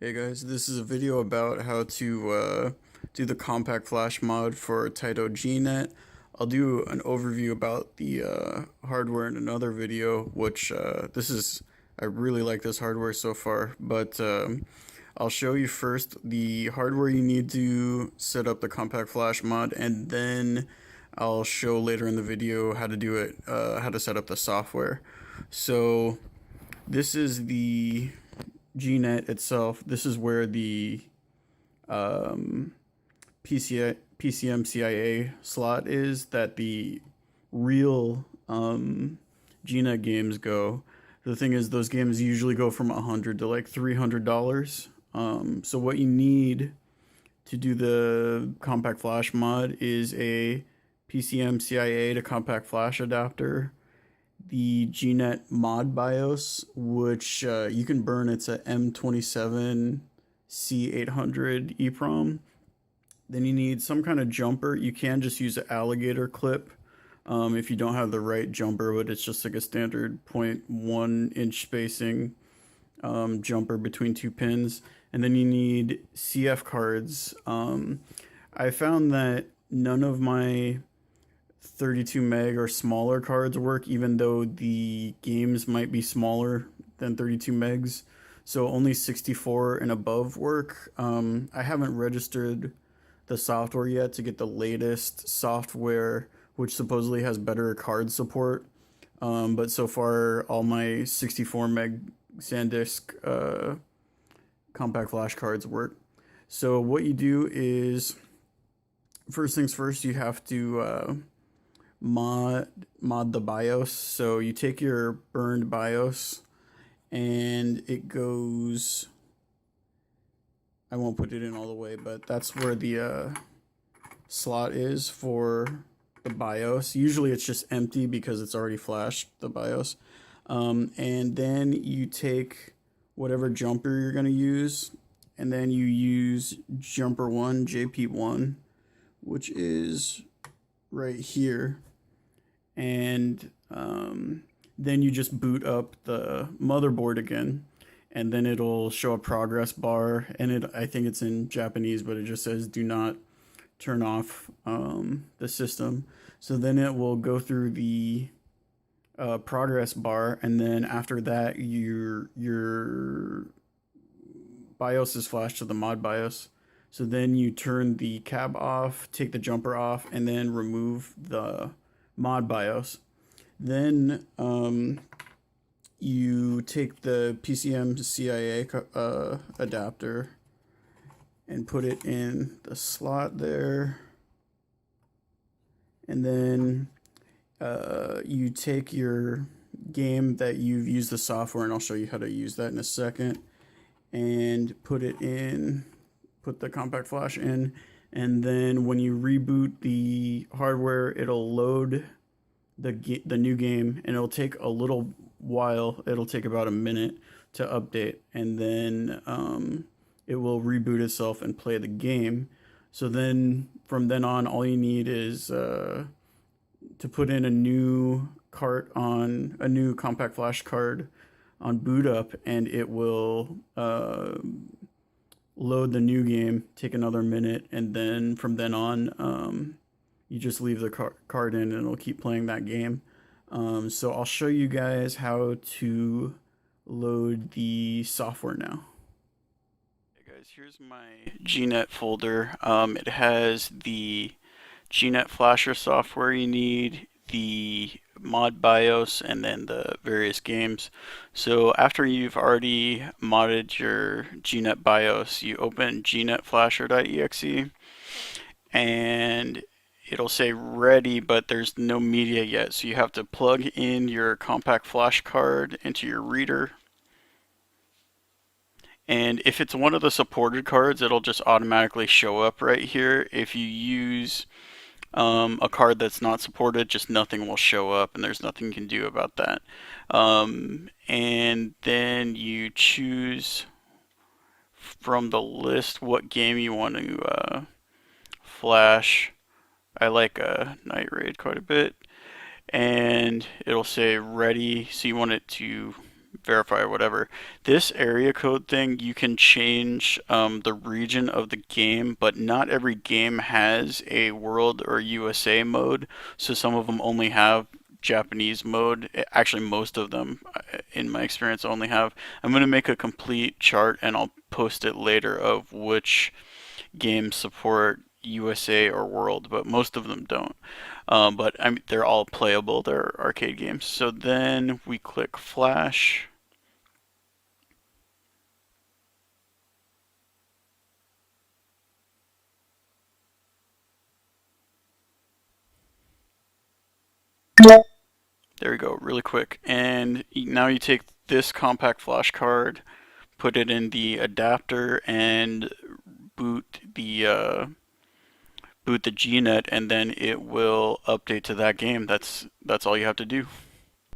Hey guys, this is a video about how to do the compact flash mod for Taito G-net. I'll do an overview about the hardware in another video, which I really like this hardware so far, but I'll show you first the hardware you need to set up the compact flash mod, and then I'll show later in the video how to do it, how to set up the software. So this is the G-net itself. This is where the um, PCMCIA slot is that the real G-net games go. The thing is, those games usually go from $100 to like $300. So what you need to do the compact flash mod is a PCMCIA to compact flash adapter, the G-net mod BIOS, which you can burn. It's a M27C800 EEPROM. Then you need some kind of jumper. You can just use an alligator clip if you don't have the right jumper, but it's just like a standard 0.1 inch spacing jumper between two pins. And then you need CF cards. I found that none of my 32 meg or smaller cards work, even though the games might be smaller than 32 megs. So only 64 and above work. I haven't registered the software yet to get the latest software, which supposedly has better card support. But so far, all my 64 meg SanDisk compact flash cards work. So what you do is, first things first, you have to mod the BIOS. So you take your burned BIOS and it goes, I won't put it in all the way, but that's where the slot is for the BIOS. Usually it's just empty because it's already flashed, the BIOS. And then you take whatever jumper you're going to use, and then you use jumper 1, JP1, which is right here. And then you just boot up the motherboard again, and then it'll show a progress bar, and I think it's in Japanese, but it just says do not turn off the system. So then it will go through the progress bar, and then after that your BIOS is flashed to the mod BIOS. So then you turn the cab off, take the jumper off, and then remove the mod BIOS. Then you take the PCMCIA adapter and put it in the slot there. And then you take your game that you've used the software, and I'll show you how to use that in a second, and put it in, put the compact flash in, and then when you reboot the hardware, it'll load the new game, and it'll take a little while. It'll take about a minute to update, and then it will reboot itself and play the game. So then from then on, all you need is to put in a new compact flash card on boot up, and it will load the new game, take another minute, and then from then on, you just leave the card in and it'll keep playing that game. So I'll show you guys how to load the software now. Hey guys, here's my G-net folder. It has the G-net flasher software you need, the mod BIOS, and then the various games. So after you've already modded your G-net BIOS, you open gnetflasher.exe, and it'll say ready, but there's no media yet. So you have to plug in your compact flash card into your reader. And if it's one of the supported cards, it'll just automatically show up right here. If you use a card that's not supported, just nothing will show up, and there's nothing you can do about that. And then you choose from the list what game you want to flash. I like Night Raid quite a bit, and it'll say ready, so you want it to verify or whatever. This area code thing, you can change the region of the game, but not every game has a world or USA mode. So some of them only have Japanese mode. Actually, most of them, in my experience, only have. I'm going to make a complete chart and I'll post it later of which games support USA or world, but most of them don't. But I mean, they're all playable. They're arcade games. So then we click Flash. There we go, really quick. And now you take this compact flash card, put it in the adapter, and boot the G-net, and then it will update to that game. That's all you have to do.